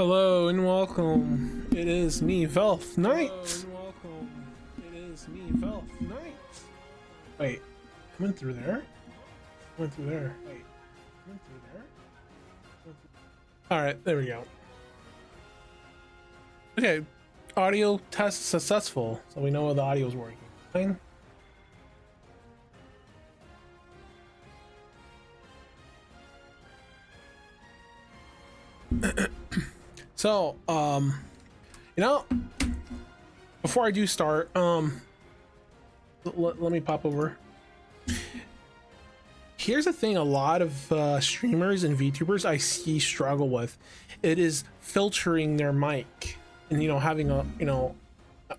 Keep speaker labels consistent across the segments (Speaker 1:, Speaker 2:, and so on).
Speaker 1: Hello and welcome. It is me, Velfe Knight. Wait, I went through there. Wait, I went through there. All right, there we go. Okay, audio test successful, so we know the audio is working. Fine. So, before I do start, let me pop over. Here's the thing: a lot of streamers and VTubers I see struggle with. It is filtering their mic, and having a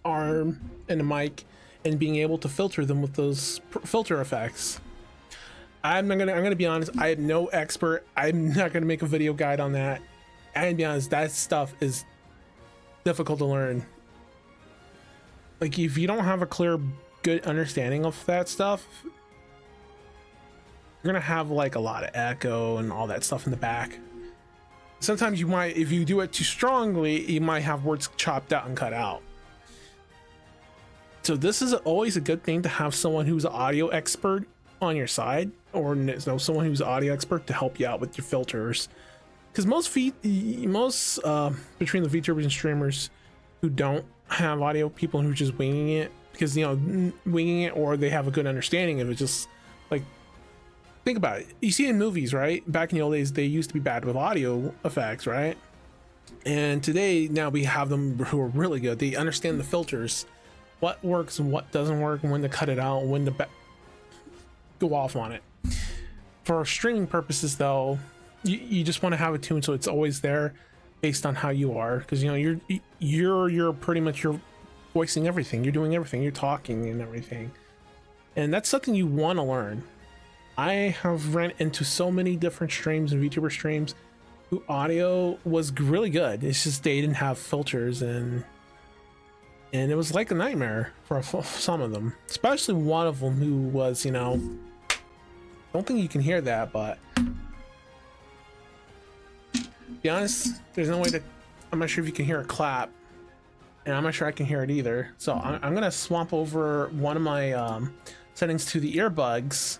Speaker 1: arm and a mic, and being able to filter them with those filter effects. I'm gonna be honest. I am no expert. I'm not gonna make a video guide on that. And to be honest, that stuff is difficult to learn. Like, if you don't have a clear, good understanding of that stuff, you're gonna have like a lot of echo and all that stuff in the back. Sometimes you might, if you do it too strongly, you might have words chopped out and cut out. So this is always a good thing to have someone who's an audio expert on your side, or someone who's an audio expert to help you out with your filters. Because most between the VTubers and streamers who don't have audio, people who are just winging it, because winging it, or they have a good understanding of it, just like, think about it. You see in movies, right? Back in the old days, they used to be bad with audio effects, right? And today, now we have them who are really good. They understand the filters, what works and what doesn't work, and when to cut it out, and when to go off on it. For streaming purposes, though, you just want to have a tune so it's always there based on how you are, because you're pretty much, you're voicing everything, you're doing everything, you're talking and everything, and that's something you want to learn. I have ran into so many different streams and VTuber streams who audio was really good, it's just they didn't have filters, and it was like a nightmare for some of them, especially one of them who was, I don't think you can hear that, but be honest, there's no way to, I'm not sure if you can hear a clap, and I'm not sure I can hear it either. So I'm gonna swap over one of my settings to the earbuds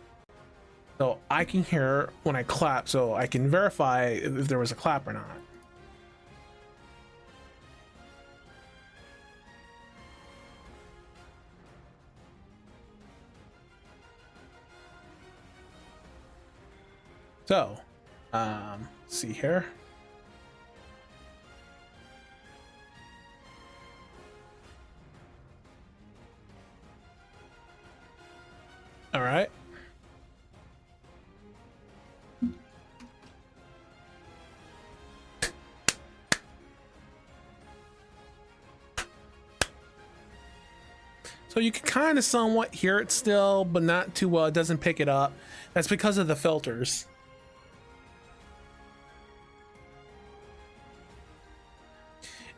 Speaker 1: so I can hear when I clap, so I can verify if there was a clap or not. So let's see here. All right. So you can kind of somewhat hear it still, but not too well. It doesn't pick it up. That's because of the filters.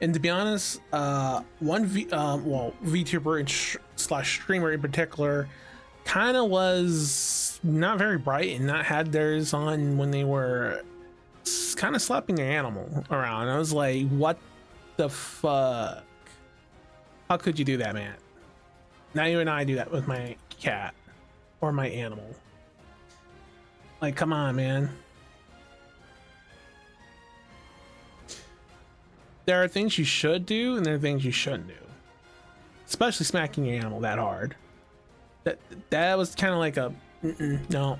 Speaker 1: And to be honest, VTuber and slash streamer in particular kind of was not very bright and not had theirs on when they were kind of slapping their animal around. I was like, what the fuck? How could you do that, man? Not even I do that with my cat or my animal. Like, come on, man. There are things you should do and there are things you shouldn't do, especially smacking your animal that hard. That was kind of like a no.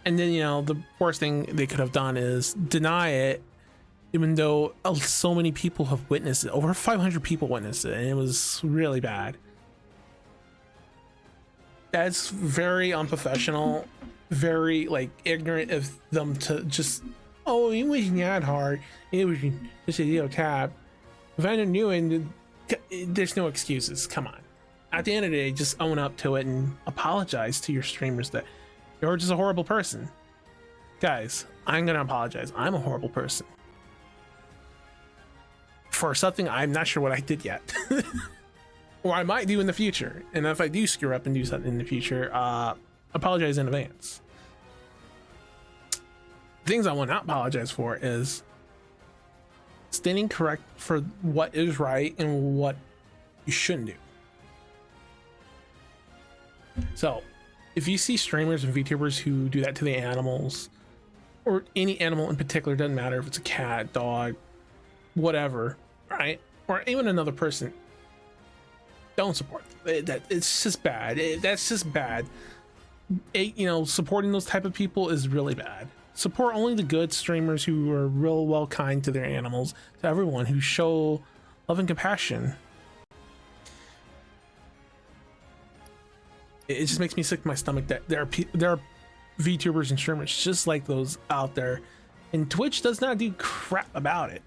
Speaker 1: And then the worst thing they could have done is deny it, even though so many people have witnessed it. Over 500 people witnessed it, and it was really bad. That's very unprofessional, very like ignorant of them to just, oh, it wasn't that hard, it was just a tap. If I knew, and there's no excuses. Come on. At the end of the day, just own up to it and apologize to your streamers that you're just a horrible person. Guys, I'm gonna apologize. I'm a horrible person for something I'm not sure what I did yet. Or I might do in the future. And if I do screw up and do something in the future, apologize in advance. Things I will not apologize for is standing correct for what is right and what you shouldn't do. So if you see streamers and VTubers who do that to the animals, or any animal in particular, doesn't matter if it's a cat, dog, whatever, right, or even another person, don't support that. It's just bad. That's just bad. You know, supporting those type of people is really bad. Support only the good streamers who are real well kind to their animals, to everyone, who show love and compassion. It just makes me sick to my stomach that there are VTubers and streamers just like those out there, and Twitch does not do crap about it.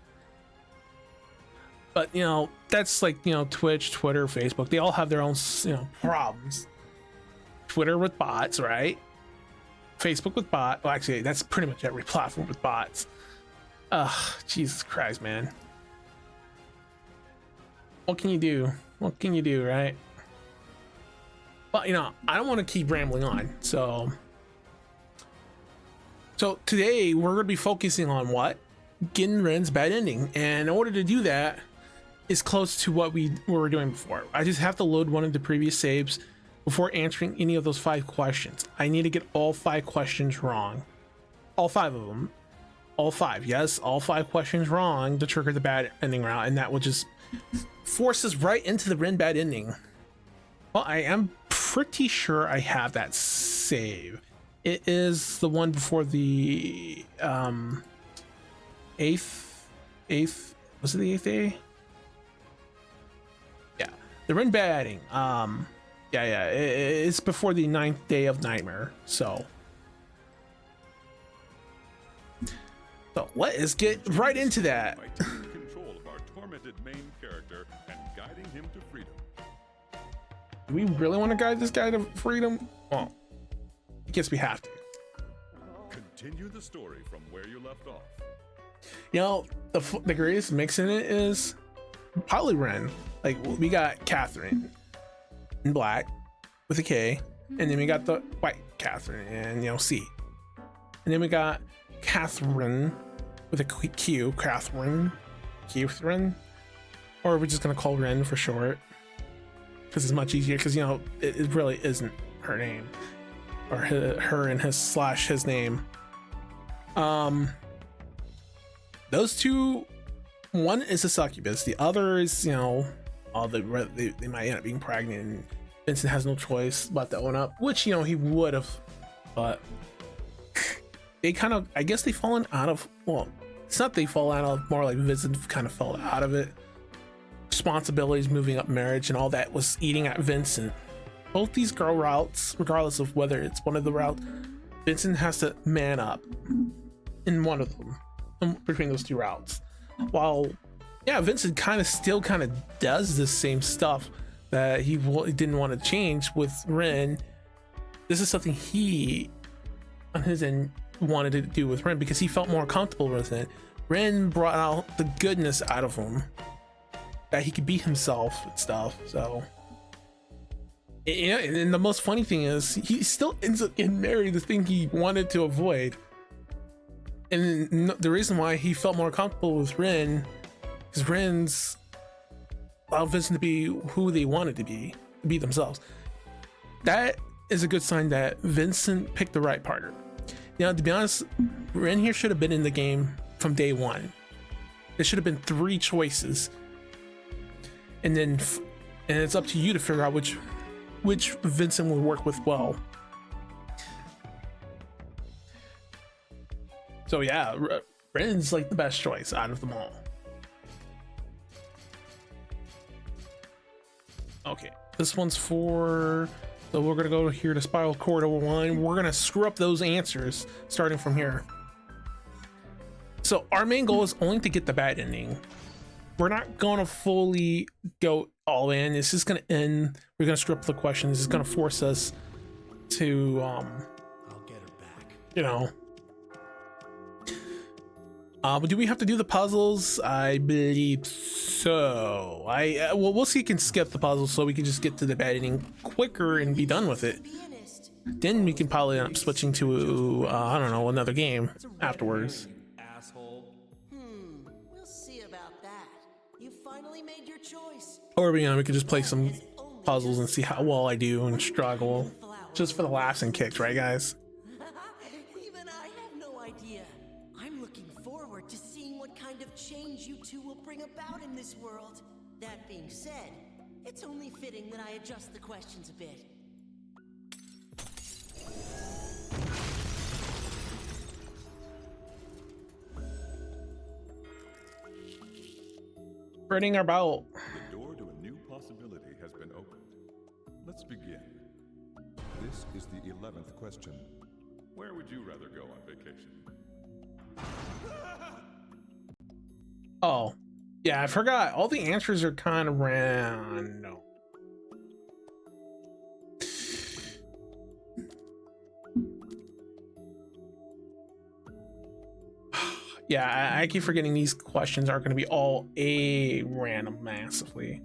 Speaker 1: But you know, that's like, you know, Twitch, Twitter, Facebook, they all have their own, you know, problems. Twitter with bots, right? Facebook with bots. Well, actually, that's pretty much every platform with bots. Jesus Christ, man. What can you do? What can you do, right? But you know, I don't want to keep rambling on. So today we're going to be focusing on what? Getting Ren's bad ending. And in order to do that, is close to what we were doing before. I just have to load one of the previous saves before answering any of those 5 questions. I need to get all 5 questions wrong. All 5 of them. All 5. Yes, all 5 questions wrong to trigger the bad ending route, and that will just force us right into the Ren bad ending. Well, I am pretty sure I have that save. It is the one before the 8th, was it the 8th day? Yeah, the Ren bad ending. Yeah, it's before the 9th day of Nightmare. So let us get right into that.
Speaker 2: By taking control of our tormented main character and guiding him to freedom.
Speaker 1: Do we really want to guide this guy to freedom? Well, I guess we have to.
Speaker 2: Continue the story from where you left off.
Speaker 1: You know, the greatest mix in it is probably Ren. Like, we got Catherine in black with a K, and then we got the white Catherine and, you know, C, and then we got Catherine with a Q, Catherine, or we're just gonna call Ren for short because it's much easier, because, you know, it really isn't her name, or her and his name. Those two, one is a succubus, the other is, you know, they might end up being pregnant, and Vincent has no choice but to own up, which, you know, he would have, but they kind of, I guess, they've fallen out of, well, it's not they fall out of, more like Vincent kind of fell out of it. Responsibilities, moving up marriage, and all that was eating at Vincent. Both these girl routes, regardless of whether it's one of the routes, Vincent has to man up in one of them, between those 2 routes. While, yeah, Vincent still does the same stuff that he didn't want to change with Ren. This is something he, on his end, wanted to do with Ren because he felt more comfortable with it. Ren brought out the goodness out of him, that he could be himself and stuff. So, yeah, and the most funny thing is he still ends up getting married, the thing he wanted to avoid. And the reason why he felt more comfortable with Ren is Ren's allowed Vincent to be who they wanted to be themselves. That is a good sign that Vincent picked the right partner. Now, to be honest, Ren here should have been in the game from day one. There should have been 3 choices, and it's up to you to figure out which Vincent will work with well. So yeah, Ren's like the best choice out of them all. Okay, this one's so we're gonna go here to Spiral Corridor 1. We're gonna screw up those answers starting from here. So our main goal is only to get the bad ending. We're not gonna fully go all in. It's just gonna end. We're gonna screw up the questions. It's gonna force us to
Speaker 3: I'll get her back.
Speaker 1: you know. But do we have to do the puzzles? I believe so. Well, we'll see if we can skip the puzzles so we can just get to the bad ending quicker and be done with it. Then we can probably end up switching to I don't know, another game afterwards.
Speaker 3: Asshole.
Speaker 4: We'll see about
Speaker 1: Or we could just play some puzzles and see how well I do and struggle, just for the laughs and kicks, right, guys?
Speaker 4: Even I have no idea. I'm looking forward to seeing what kind of change you two will bring about in this world. That being said, it's only fitting that I adjust the questions a bit.
Speaker 1: Spreading our belt.
Speaker 2: The door to a new possibility has been opened. Let's begin. This is the 11th question. Where would you rather go on vacation?
Speaker 1: Oh, yeah, I forgot. All the answers are kind of random. Yeah, I keep forgetting these questions aren't going to be all a random massively.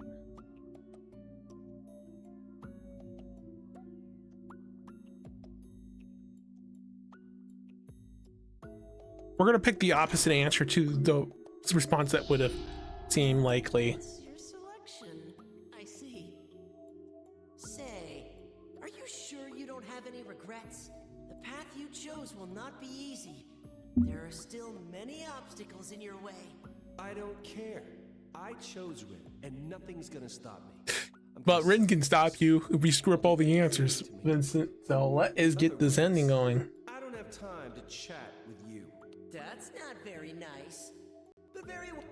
Speaker 1: We're going to pick the opposite answer to the response that would have seemed likely.
Speaker 4: What's your selection? I see. Say, are you sure you don't have any regrets? The path you chose will not be easy. There are still many obstacles in your way.
Speaker 3: I don't care. I chose Rin, and nothing's gonna stop me.
Speaker 1: But Rin can stop you if we screw up all the answers, Vincent. So let us get this ending going.
Speaker 3: I don't have time to chat with you.
Speaker 4: That's not very nice. But very well.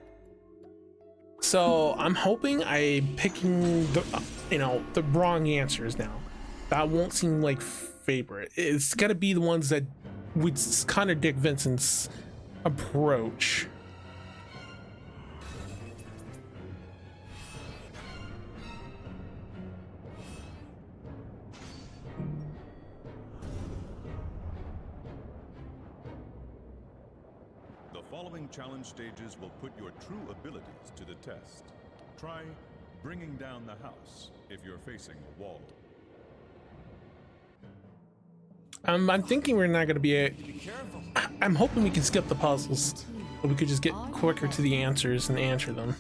Speaker 1: So I'm hoping I'm picking the, the wrong answers now. That won't seem like favorite. It's gotta be the ones that would contradict Vincent's approach.
Speaker 2: The following challenge stages will put your true abilities to the test. Try bringing down the house if you're facing a wall.
Speaker 1: I'm thinking we're not gonna be I'm hoping we can skip the puzzles, but we could just get quicker to the answers and answer them.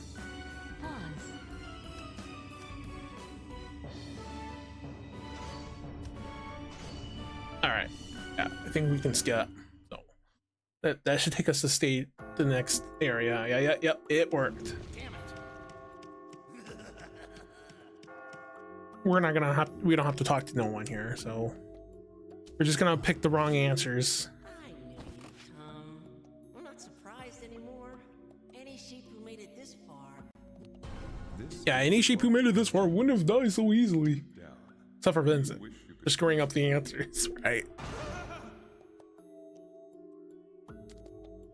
Speaker 1: All right, yeah, I think we can skip. So that should take us to the next area. Yep, it worked. We don't have to talk to no one here, so we're just gonna pick the wrong answers.
Speaker 4: I knew you'd come. I'm not surprised anymore. Any sheep who made it this far.
Speaker 1: Yeah, any sheep who made it this far wouldn't have died so easily. Except for Vincent. Just screwing up the answers, right?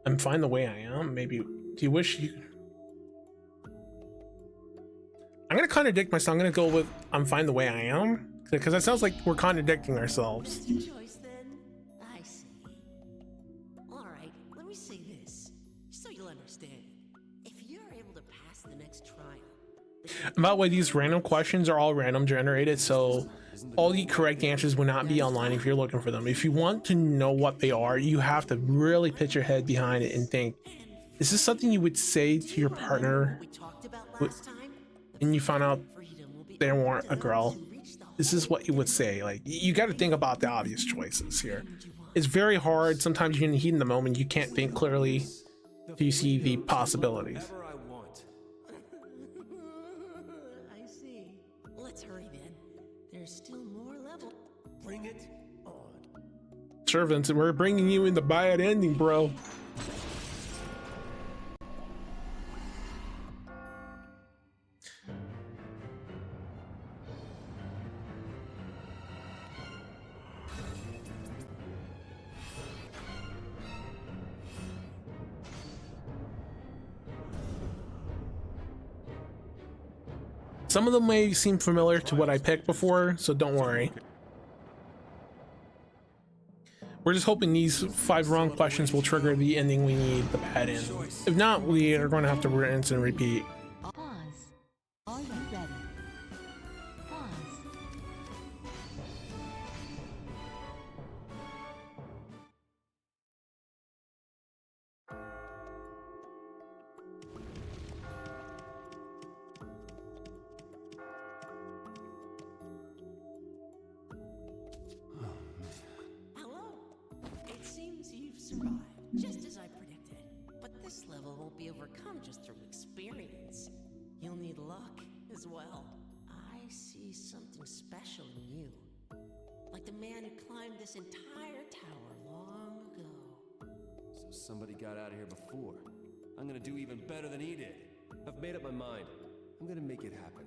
Speaker 1: I'm fine the way I am. Maybe, do you wish you... I'm gonna contradict myself. I'm gonna go with I'm fine the way I am. Because that sounds like we're contradicting ourselves.
Speaker 4: That's your choice then. I see. Alright, let me say this, so you'll understand. If you're able to pass the next trial.
Speaker 1: By the way, these random questions are all random generated, so all the correct answers will not be online if you're looking for them. If you want to know what they are, you have to really put your head behind it and think, is this something you would say to your partner
Speaker 4: We talked about last time?
Speaker 1: and you found out
Speaker 4: Freedom will be
Speaker 1: they weren't a girl? This is what you would say. Like, you got to think about the obvious choices here. It's very hard. Sometimes you're in the heat in the moment. You can't think clearly till you see the possibilities.
Speaker 3: Whatever I want.
Speaker 4: I see. Let's hurry then. There's still more level.
Speaker 3: Bring it on.
Speaker 1: Servants, we're bringing you in the bad ending, bro. Some of them may seem familiar to what I picked before, so don't worry. We're just hoping these 5 wrong questions will trigger the ending we need, the bad end. If not, we are going to have to rinse and repeat.
Speaker 5: Pause. Are you ready? Pause.
Speaker 4: just as I predicted. But this level won't be overcome just through experience. You'll need luck as well. I see something special in you. Like the man who climbed this entire tower long ago.
Speaker 3: So somebody got out of here before. I'm gonna do even better than he did. I've made up my mind. I'm gonna make it happen.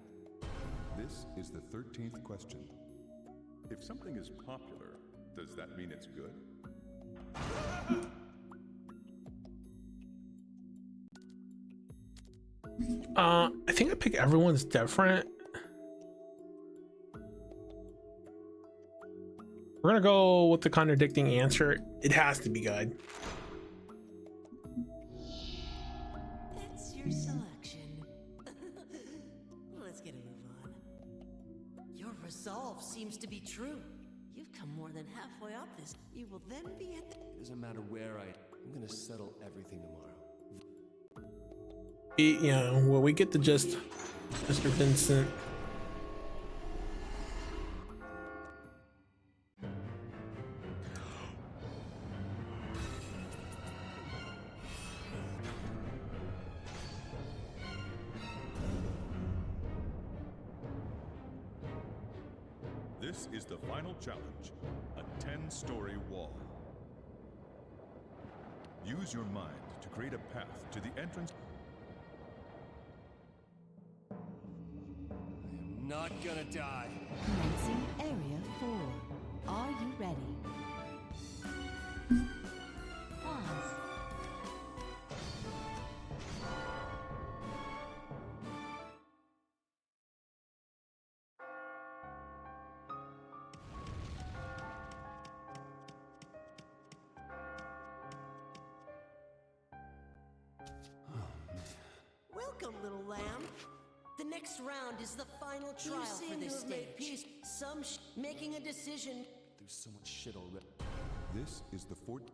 Speaker 2: This is the 13th question. If something is popular, does that mean it's good?
Speaker 1: I think I pick everyone's different. We're gonna go with the contradicting answer. It has to be good.
Speaker 4: That's your selection. Let's get a move on. Your resolve seems to be true. You've come more than halfway up this. You will then be at the...
Speaker 3: It doesn't matter where I'm gonna settle everything tomorrow.
Speaker 1: You know, well, we get the gist, Mr. Vincent.
Speaker 2: This is the final challenge, a 10-story wall. Use your mind to create a path to the entrance.
Speaker 3: I'm not gonna die.
Speaker 5: Commencing Area 4. Are you ready? Pause.
Speaker 4: Welcome, little lamb. The next round is the final trial for this stage. Some making a decision.
Speaker 3: There's so much shit already.
Speaker 2: This is the fourth.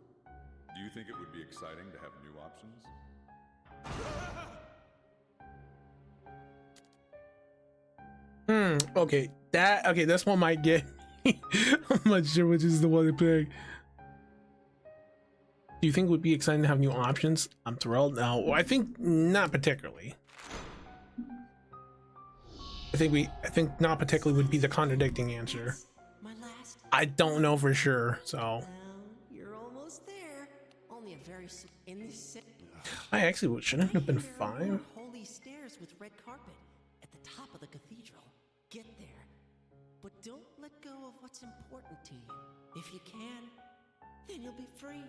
Speaker 2: Do you think it would be exciting to have new options?
Speaker 1: Okay, this one might get me. I'm not sure which is the one to pick. Do you think it would be exciting to have new options? I'm thrilled. No, I think not particularly. I think not particularly would be the contradicting answer.
Speaker 4: My last.
Speaker 1: I don't know for sure, so
Speaker 4: Well, you're almost there. Only a very in this.
Speaker 1: I actually shouldn't have been 5.
Speaker 4: Holy stairs with red carpet at the top of the cathedral. Get there, but don't let go of what's important to you. If you can, then you'll be free.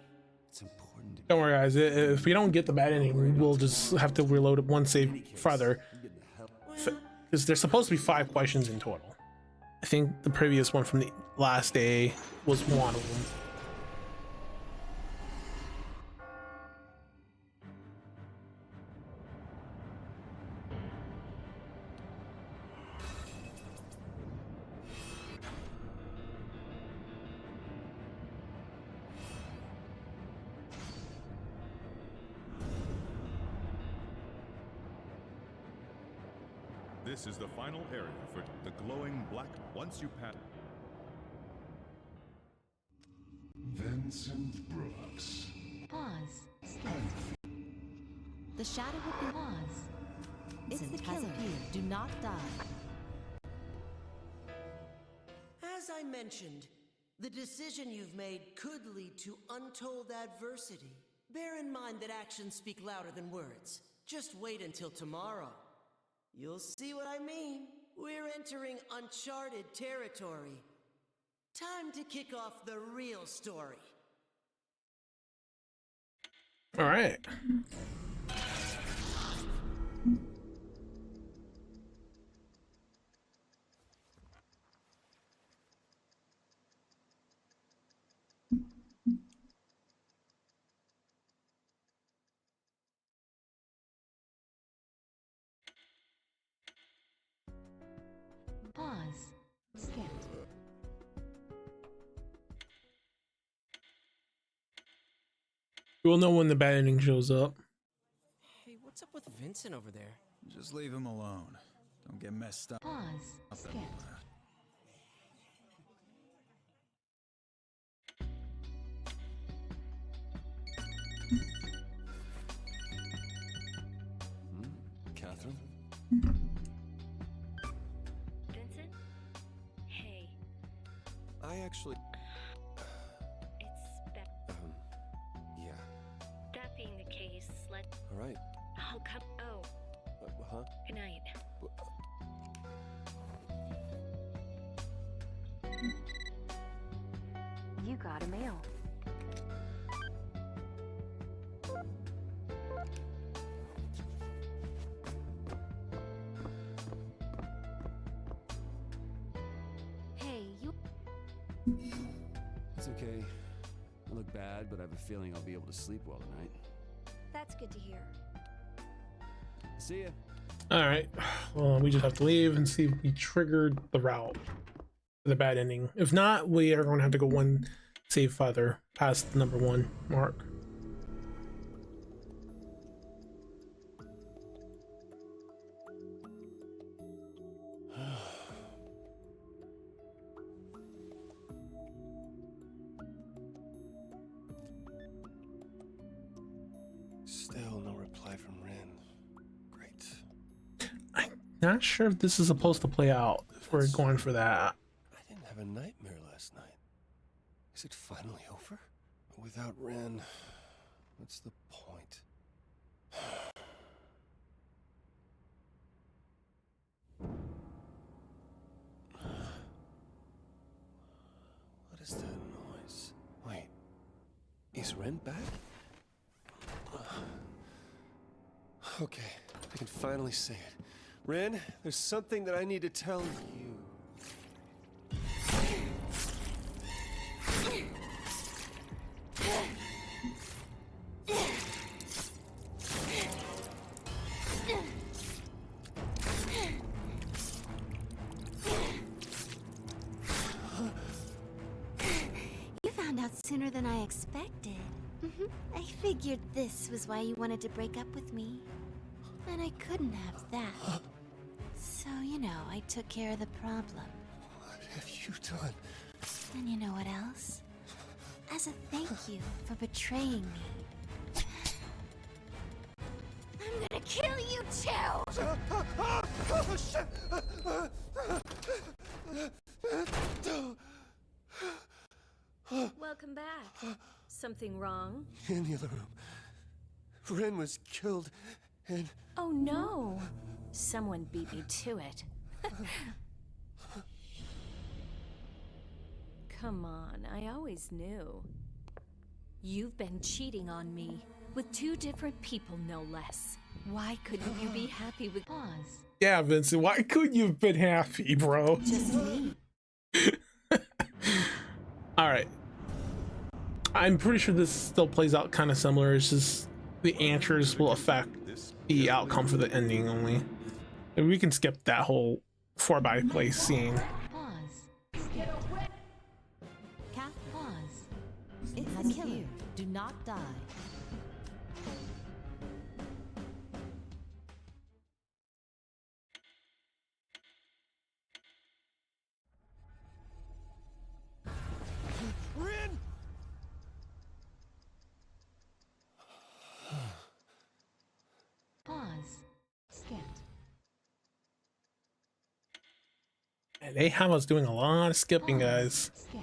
Speaker 3: It's important to
Speaker 1: Don't worry, guys. If we don't get the bad ending, we'll just have to reload it one save further.
Speaker 3: get the hell.
Speaker 1: Because there's supposed to be 5 questions in total. I think the previous one from the last day was one of them.
Speaker 2: This is the final area for the glowing black. Once you pass.
Speaker 6: Vincent Brooks.
Speaker 5: Pause. Skip. The shadow will be pause. It's the killer. Do not die.
Speaker 4: As I mentioned, the decision you've made could lead to untold adversity. Bear in mind that actions speak louder than words. Just wait until tomorrow. You'll see what I mean. We're entering uncharted territory. Time to kick off the real story.
Speaker 1: All right.
Speaker 5: Pause. Skip.
Speaker 1: We'll know when the bad ending shows up.
Speaker 4: Hey, what's up with Vincent over there?
Speaker 7: Just leave him alone. Don't get messed up.
Speaker 5: Pause. Skip.
Speaker 3: I actually...
Speaker 6: It's better.
Speaker 3: Yeah.
Speaker 6: That being the case,
Speaker 3: All right.
Speaker 6: I'll come. Oh,
Speaker 3: Huh?
Speaker 6: good night. You got a mail. Hey, you.
Speaker 3: It's okay. I look bad, but I have a feeling I'll be able to sleep well tonight.
Speaker 6: That's good to hear.
Speaker 3: See ya.
Speaker 1: All right. Well, we just have to leave and see if we triggered the route for the bad ending. If not, we are going to have to go one save farther past the number 1 mark.
Speaker 3: Still no reply from Rin. Great.
Speaker 1: I'm not sure if this is supposed to play out if we're going for that.
Speaker 3: I didn't have a nightmare last night. Is it finally over? Without Ren, what's the point? What is that noise? Wait, is Ren back? Okay, I can finally say it. Ren, there's something that I need to tell you.
Speaker 8: You found out sooner than I expected. I figured this was why you wanted to break up with me. And I couldn't have that. So, you know, I took care of the problem.
Speaker 3: What have you done?
Speaker 8: And you know what else? As a thank you for betraying me, I'm gonna kill you too!
Speaker 3: Oh, shit!
Speaker 6: Welcome back. Something wrong?
Speaker 3: In the other room. Ren was killed, and...
Speaker 6: Oh no! Someone beat me to it. Come on, I always knew. You've been cheating on me. With 2 different people, no less. Why couldn't you be happy with...
Speaker 5: Pause.
Speaker 1: Yeah, Vincent, why couldn't you have been happy, bro?
Speaker 6: Just me.
Speaker 1: All right. I'm pretty sure this still plays out kind of similar. It's just the answers will affect the outcome for the ending only. And we can skip that whole 4x-play scene.
Speaker 5: Pause. Skip. Cat, pause. It's the killer. Do not die.
Speaker 3: Ren!
Speaker 5: Pause. Skip.
Speaker 1: And they have us doing a lot of skipping, guys.
Speaker 5: Skip.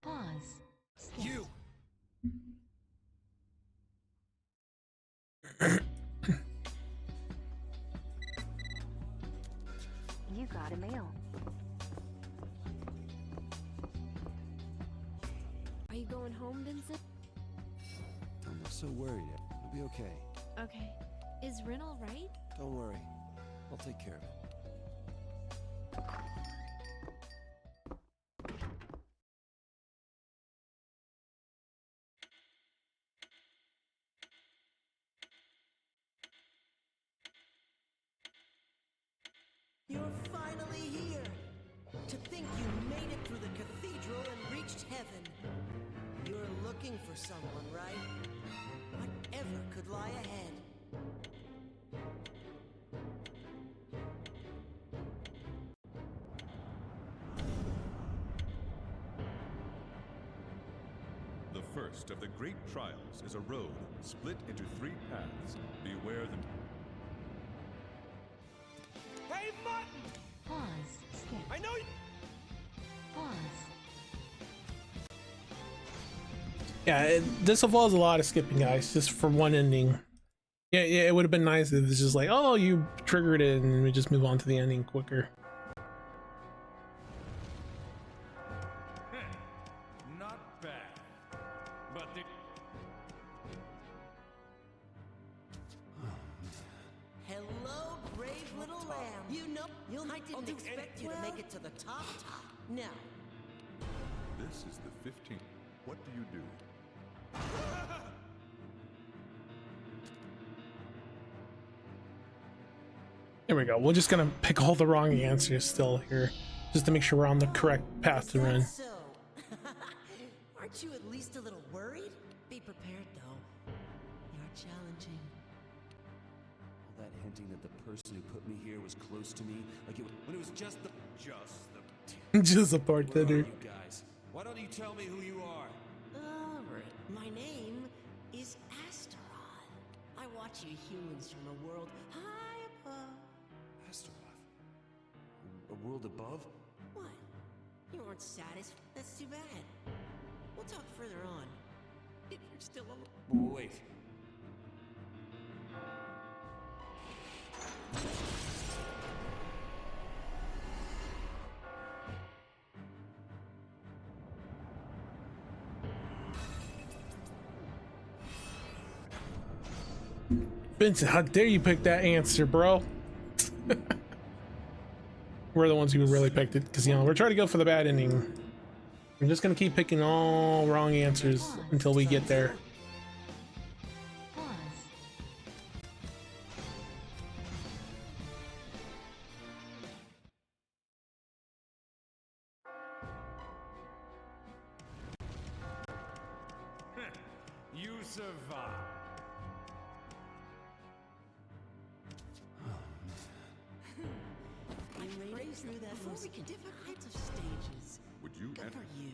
Speaker 5: Pause. Skip.
Speaker 3: You!
Speaker 6: You got a mail. Are you going home, Vincent?
Speaker 3: I'm not so worried. It'll be okay.
Speaker 6: Okay. Is Rin all right?
Speaker 3: Don't worry. I'll take care of it.
Speaker 4: You're finally here! To think you made it through the cathedral and reached heaven. You're looking for someone, right? Whatever could lie ahead.
Speaker 2: The first of the great trials is a road split into 3 paths. Beware the...
Speaker 3: Hey, Mutton!
Speaker 5: Pause. Skip.
Speaker 3: I know you...
Speaker 5: Pause.
Speaker 1: Yeah, this involves a lot of skipping, guys, just for one ending. Yeah, it would have been nice if it's just like, oh, you triggered it, and we just move on to the ending quicker.
Speaker 2: Not bad. But the...
Speaker 4: Hello, brave little lamb. You know, I didn't expect you to make it to the top. Now,
Speaker 2: This is the 15th. What do you do?
Speaker 1: There we go. We're just gonna pick all the wrong answers still here, just to make sure we're on the correct path to run.
Speaker 4: so aren't you at least a little worried? Be prepared, though. You're challenging.
Speaker 3: All that hinting that the person who put me here was close to me, like it when it was just the...
Speaker 1: Just a
Speaker 3: Where are
Speaker 1: bartender.
Speaker 3: you guys? Why don't you tell me who you are?
Speaker 4: My name is Astaroth. I watch you humans from a world high above.
Speaker 3: Astaroth. A world above?
Speaker 4: What? You aren't satisfied? That's too bad. We'll talk further on. If you're still alive.
Speaker 3: Wait.
Speaker 1: Vincent, how dare you pick that answer, bro? We're the ones who really picked it, because, you know, we're trying to go for the bad ending. We're just gonna keep picking all wrong answers until we get there.
Speaker 5: Pause.
Speaker 7: You survived.
Speaker 4: I made through that most difficult of stages.
Speaker 2: Would you
Speaker 4: Good
Speaker 2: enter?
Speaker 4: for you.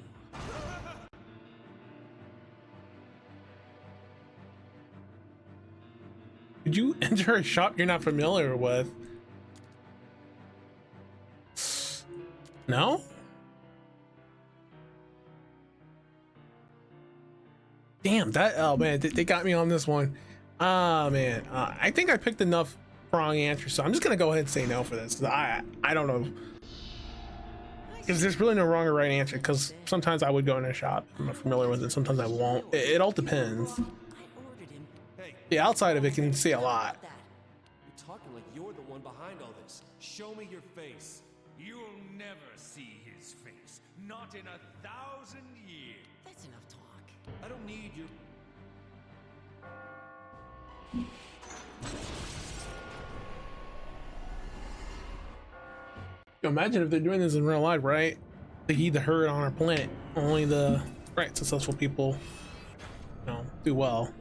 Speaker 1: Did you enter a shop you're not familiar with? No? Damn, that, oh man, they got me on this one. Ah man, I think I picked enough wrong answers, so I'm just gonna go ahead and say no for this, 'cause I don't know. Because there's really no wrong or right answer, because sometimes I would go in a shop if I'm not familiar with it, sometimes I won't. It all depends.
Speaker 4: I ordered him.
Speaker 3: Hey,
Speaker 1: The outside of it can say a lot.
Speaker 4: That.
Speaker 3: you're talking like you're the one behind all this. Show me your face.
Speaker 7: You'll never see his face. Not in 1,000 years.
Speaker 4: That's enough talk.
Speaker 3: I don't need your...
Speaker 1: Imagine if they're doing this in real life, right? They eat the herd on our planet. Only the right successful people, you know, do well.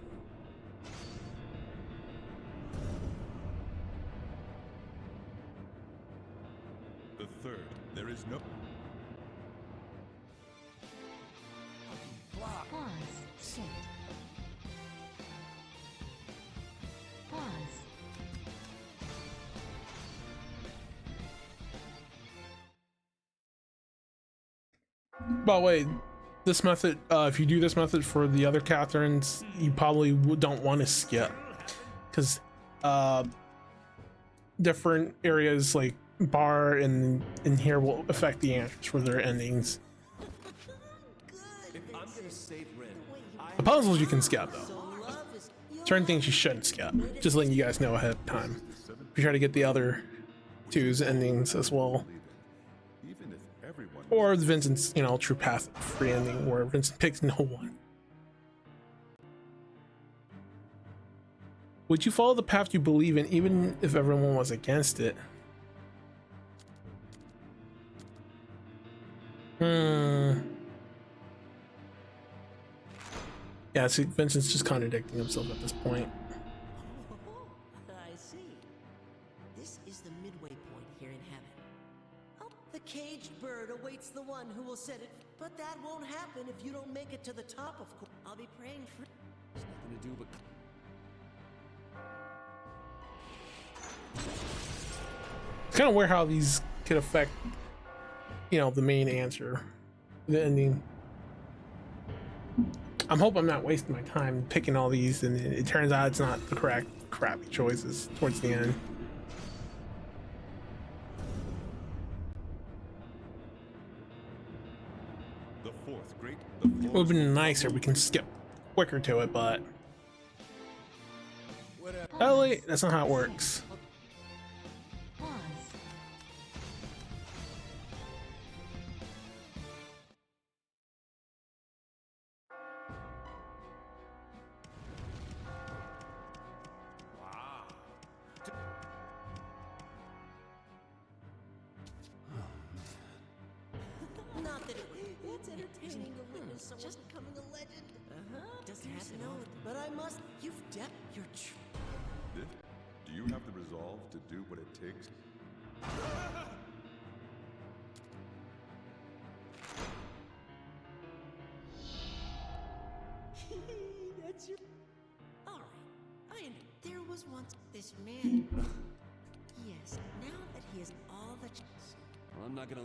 Speaker 2: The third. There is no...
Speaker 5: Pause. Shift. Pause.
Speaker 1: By the way, this method, if you do this method for the other Catherines, you probably don't want to skip, because different areas like bar and in here will affect the answers for their endings.
Speaker 3: If I'm gonna save Ren,
Speaker 1: The puzzles you can skip though.
Speaker 4: So love is
Speaker 1: Certain things you shouldn't skip. Just letting you guys know ahead of time. You try to get the other two's endings as well.
Speaker 2: Even if everyone...
Speaker 1: Or Vincent's, you know, true path free ending where Vincent picks no one. Would you follow the path you believe in even if everyone was against it? Yeah, see, Vincent's just contradicting himself at this point.
Speaker 4: I see. This is the midway point here in heaven. Oh, the caged bird awaits the one who will set it. But that won't happen if you don't make it to the top, of course. I'll be praying for...
Speaker 3: There's nothing to do but...
Speaker 1: It's kind of weird how these could affect, you know, the main answer, the ending. I'm hoping I'm not wasting my time picking all these, and it turns out it's not the correct crappy choices towards the end.
Speaker 2: The fourth great.
Speaker 1: It would have been nicer we can skip quicker to it, but oh wait, that's not how it works.
Speaker 5: Pause.
Speaker 4: Not that it's entertaining to witness someone just becoming a legend. Doesn't have to know it, but I must. You've depth. You're true.
Speaker 2: Do you have the resolve to do what it takes?
Speaker 4: That's your. All right. There was once this man. Yes. Now that he has all the.
Speaker 3: Well, I'm not gonna...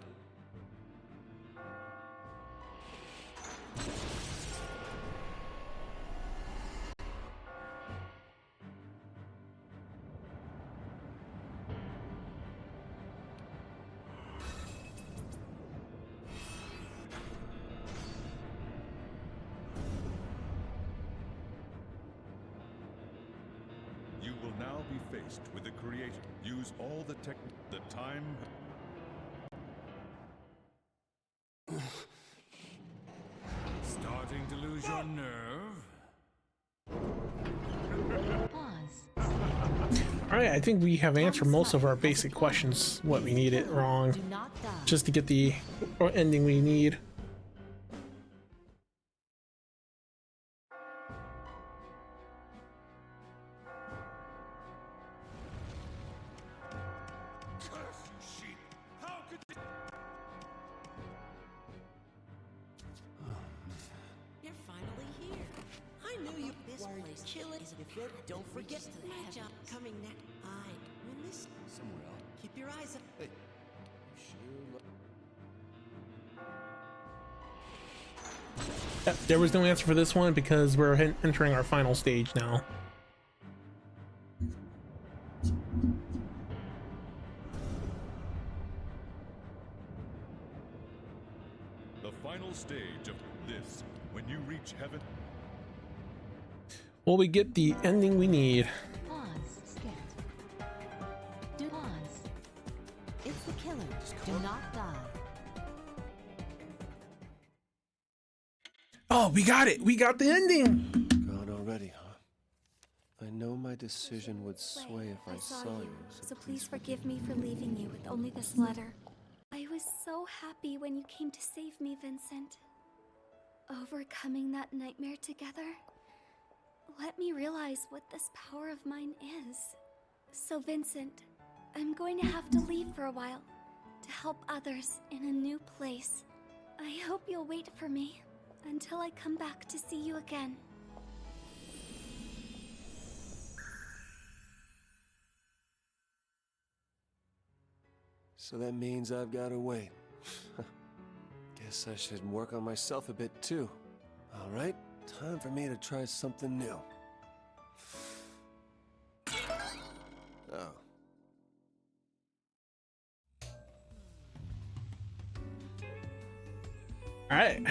Speaker 2: You will now be faced with the creator. Use all the time.
Speaker 7: Starting to lose your nerve?
Speaker 5: Pause.
Speaker 1: All right, I think we have answered most of our basic questions, what we needed wrong,
Speaker 5: Do not die.
Speaker 1: just to get the ending we need.
Speaker 7: Curse you, sheep! How could you...
Speaker 4: You're finally here. I knew you. This place, kill it. If it, don't forget to my job coming next. When this
Speaker 3: Somewhere else.
Speaker 4: keep your eyes up.
Speaker 3: Hey. You sure...
Speaker 1: Yep, there was no answer for this one because we're entering our final stage now.
Speaker 2: The final stage of this. When you reach heaven.
Speaker 1: Will we get the ending we need?
Speaker 5: Pause. Skip. Do pause. It's the killer. Do not die.
Speaker 1: Oh, we got it! We got the ending!
Speaker 3: Gone already, huh? I know my decision would sway if I saw you,
Speaker 8: So please forgive me for leaving you with only this letter. I was so happy when you came to save me, Vincent. Overcoming that nightmare together let me realize what this power of mine is. So Vincent, I'm going to have to leave for a while to help others in a new place. I hope you'll wait for me until I come back to see you again.
Speaker 3: So that means I've got to wait. Guess I should work on myself a bit too. All right, time for me to try something new. Oh.
Speaker 1: All right,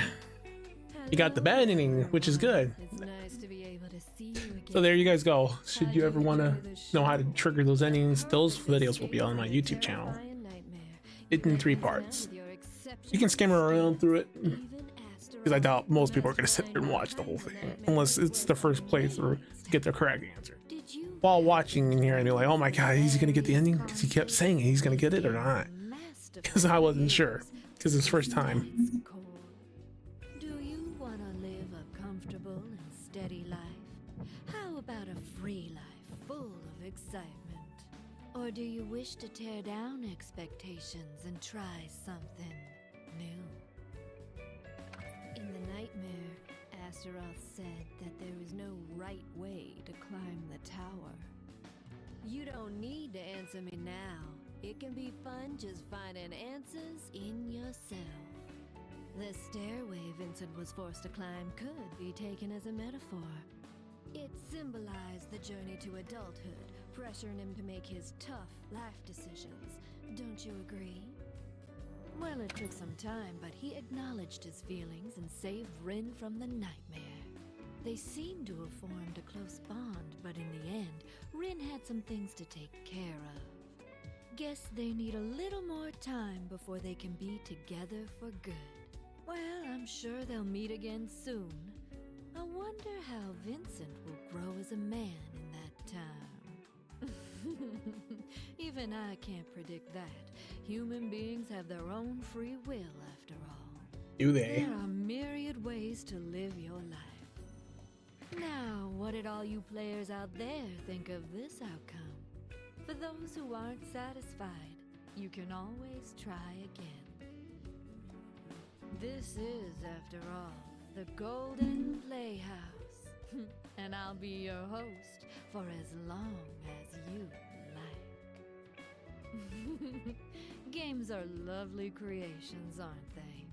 Speaker 1: you got the bad ending, which is good.
Speaker 6: It's nice to be able to see you again.
Speaker 1: So there you guys go. Should you ever want to know how to trigger those endings, those videos will be on my YouTube channel. It's in 3 parts. You can skim around through it, because I doubt most people are going to sit there and watch the whole thing, unless it's the first playthrough to get the correct answer. While watching in here, and you're like, oh my god, is he going to get the ending? Because he kept saying he's going to get it or not. Because I wasn't sure, because it's first time.
Speaker 6: Do you want to live a comfortable and steady life? How about a free life full of excitement? Or do you wish to tear down expectations and try something new. In the nightmare, Astaroth said that there is no right way to climb the tower. You don't need to answer me now. It can be fun just finding answers in yourself. The stairway Vincent was forced to climb could be taken as a metaphor. It symbolized the journey to adulthood, pressuring him to make his tough life decisions. Don't you agree? Well, it took some time, but he acknowledged his feelings and saved Rin from the nightmare. They seemed to have formed a close bond, but in the end, Rin had some things to take care of. Guess they need a little more time before they can be together for good. Well, I'm sure they'll meet again soon. I wonder how Vincent will grow as a man in that time. Even I can't predict that. Human beings have their own free will, after all.
Speaker 1: Do they?
Speaker 6: There are myriad ways to live your life. Now, what did all you players out there think of this outcome? For those who aren't satisfied, you can always try again. This is, after all, the Golden Playhouse. And I'll be your host for as long as you like. Games are lovely creations, aren't they?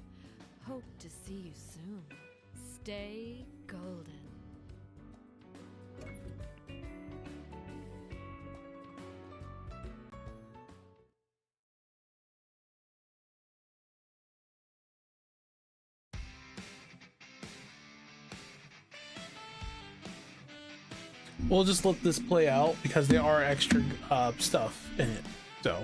Speaker 6: Hope to see you soon. Stay golden.
Speaker 1: We'll just let this play out because there are extra stuff in it. So.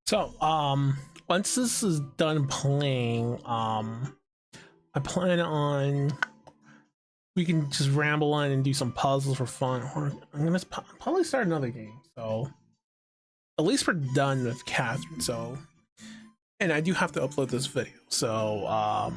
Speaker 1: So, once this is done playing, I plan on we can just ramble on and do some puzzles for fun, or I'm gonna probably start another game. So, at least we're done with Catherine. So, and I do have to upload this video. So,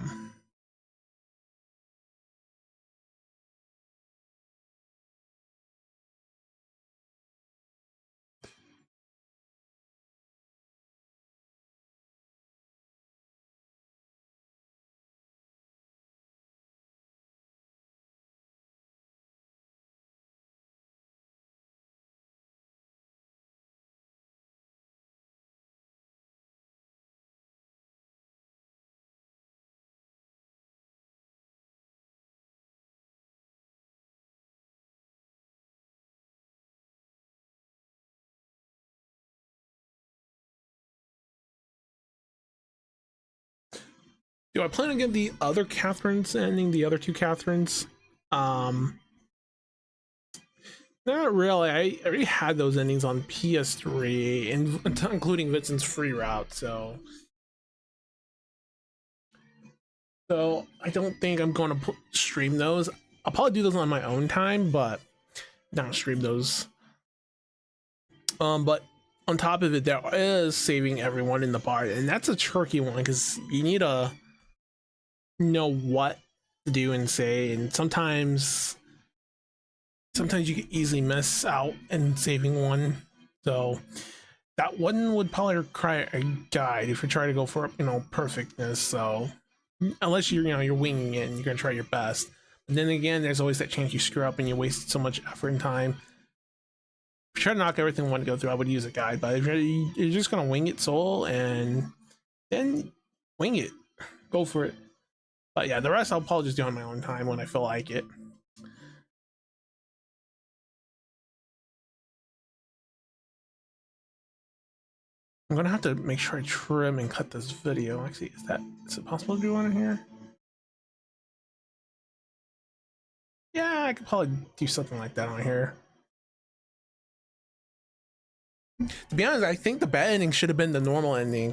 Speaker 1: do I plan on getting the other Catherines ending, the other two Catherines? Not really. I already had those endings on PS3, including Vincent's free route. So I don't think I'm going to stream those. I'll probably do those on my own time, but not stream those. But on top of it, there is saving everyone in the bar, and that's a tricky one because you need to know what to do and say, and sometimes you can easily miss out in saving one. So that one would probably require a guide if you try to go for, perfectness. So unless you're winging it and you're gonna try your best. But then again, there's always that chance you screw up and you waste so much effort and time. If you try to knock everything you want to go through, I would use a guide. But if you're just gonna wing it soul, and then wing it, go for it. But yeah, the rest I'll probably just do on my own time when I feel like it. I'm gonna have to make sure I trim and cut this video. Actually, is it possible to do one in here? Yeah, I could probably do something like that on here. To be honest, I think the bad ending should have been the normal ending,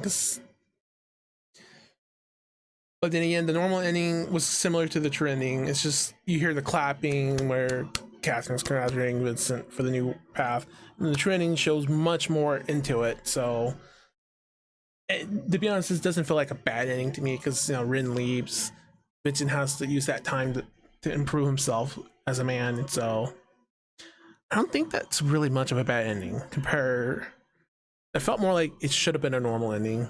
Speaker 1: but then again, the normal ending was similar to the true ending. It's just you hear the clapping where Catherine's congratulating Vincent for the new path, and the true ending shows much more into it. So, to be honest, this doesn't feel like a bad ending to me because Rin leaves. Vincent has to use that time to improve himself as a man, and so I don't think that's really much of a bad ending. It felt more like it should have been a normal ending.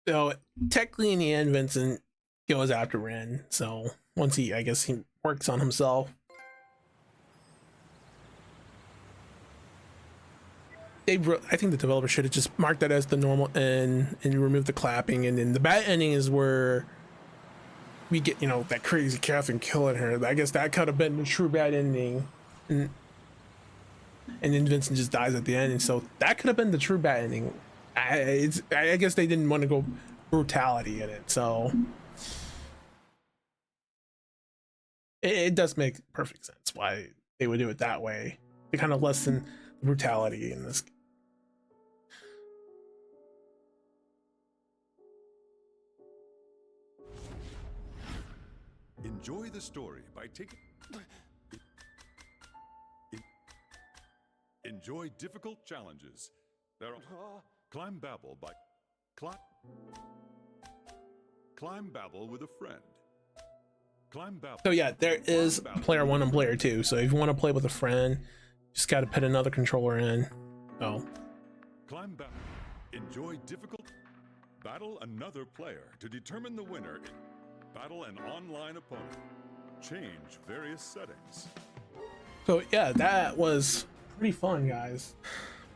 Speaker 1: So technically, in the end, Vincent goes after Ren. So once I guess he works on himself. I think the developer should have just marked that as the normal end and removed the clapping. And then the bad ending is where we get, that crazy Catherine killing her. I guess that could have been the true bad ending. And then Vincent just dies at the end. And so that could have been the true bad ending. I guess they didn't want to go brutality in it, so it does make perfect sense why they would do it that way to kind of lessen the brutality in this.
Speaker 2: Enjoy the story by taking. Enjoy difficult challenges. There are. Climb Babel by Climb Babel with a friend. Climb Babel.
Speaker 1: So yeah, there is player 1 and player 2. So if you want to play with a friend, just got to put another controller in. Oh.
Speaker 2: Climb Babel. Enjoy difficult. Battle another player to determine the winner. Battle an online opponent. Change various settings.
Speaker 1: So yeah, that was pretty fun, guys.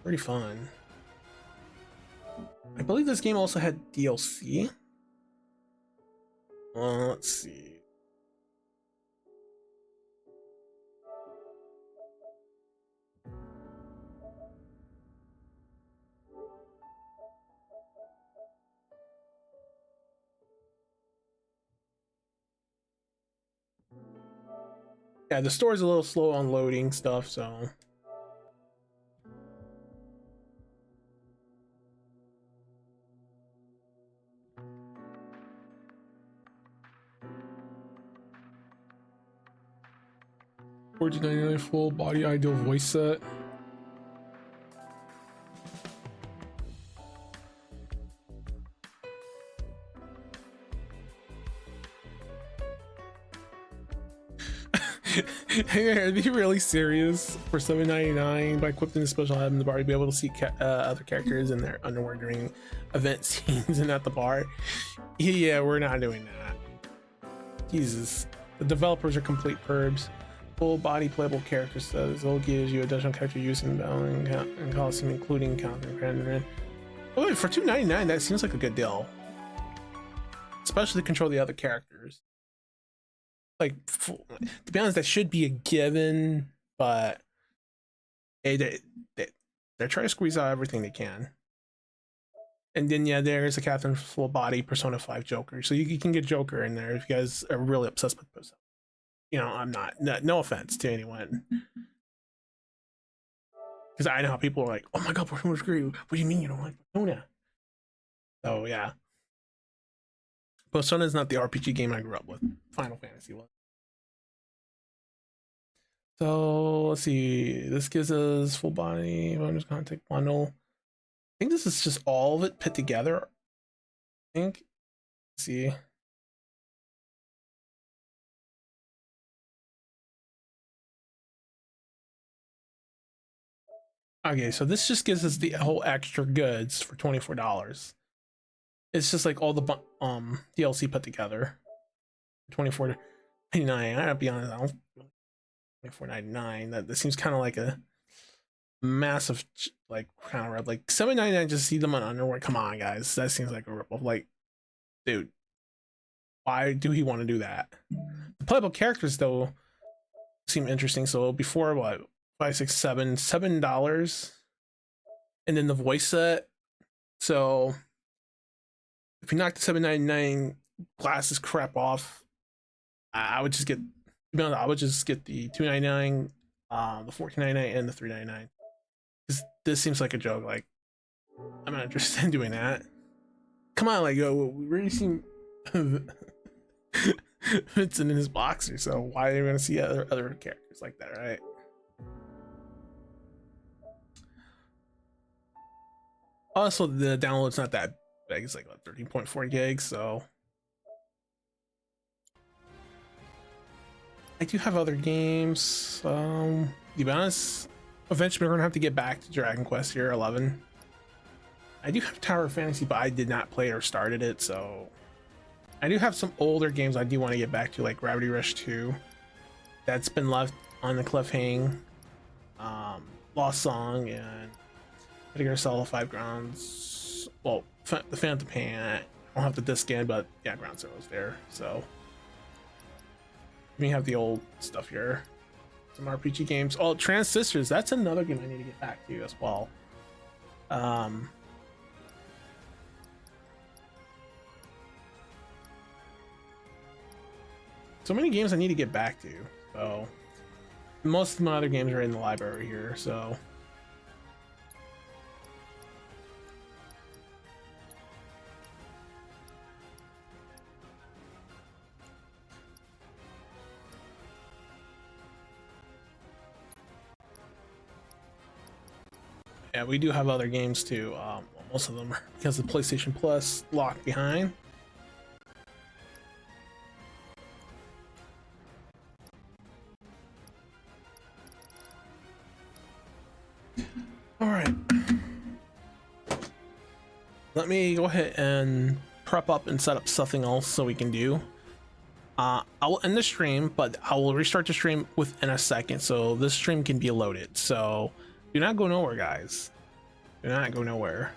Speaker 1: Pretty fun. I believe this game also had DLC. Let's see. Yeah, the store's a little slow on loading stuff, so. $14.99 full body ideal voice set. Are they really serious? For $7.99, by equipping the special item in the bar, you'll be able to see other characters in their underwear during event scenes and at the bar. Yeah, we're not doing that. Jesus, the developers are complete pervs. Full body playable character says it'll give you additional character use in battle and costume, including counter and oh, wait, for $2.99, that seems like a good deal. Especially to control the other characters. Like, to be honest, that should be a given, but they're trying to squeeze out everything they can. And then yeah, there's a Catherine full body Persona 5 Joker, so you can get Joker in there if you guys are really obsessed with Persona. You know, I'm not, no offense to anyone, because I know how people are like, oh my god, Persona's great. What do you mean you don't like Persona? So yeah, Persona is not the RPG game I grew up with. Final Fantasy was. So let's see, this gives us full body bonus contact bundle. I think this is just all of it put together. I think. Let's see. Okay, so this just gives us the whole extra goods for $24. It's just like all the DLC put together. $24.99. I gotta be honest, I don't. $24.99. That seems kind of like a massive, like kind of rip. Like $7.99 just see them on underwear. Come on, guys, that seems like a rip off. Like, dude, why do he want to do that? The playable characters though seem interesting. So before what, $7, and then the voice set. So if you knock the $7.99 glasses crap off, I would just get. I would just get the $2.99, the $14.99, and the $3.99. This seems like a joke. Like, I'm not interested in doing that. Come on, like, yo, we already seen Vincent in his boxer, so why are you gonna see other characters like that, right? Also, the download's not that big. It's like what, 13.4 gigs, so. I do have other games. To be honest, eventually we're gonna have to get back to Dragon Quest here 11. I do have Tower of Fantasy, but I did not play or started it, so I do have some older games I do want to get back to, like Gravity Rush 2. That's been left on the cliffhang. Lost Song and Metal Gear Solid 5 Grounds. Well, the Phantom Pain. I don't have the disc in, but yeah, Ground Zero's there. So. We have the old stuff here, some RPG games. Oh, Trans Sisters, that's another game I need to get back to as well. So many games I need to get back to. So most of my other games are in the library here, so. Yeah, we do have other games too. Most of them are because of PlayStation Plus locked behind. All right. Let me go ahead and prep up and set up something else so we can do. I will end the stream, but I will restart the stream within a second so this stream can be loaded. So do not go nowhere, guys. Do not go nowhere.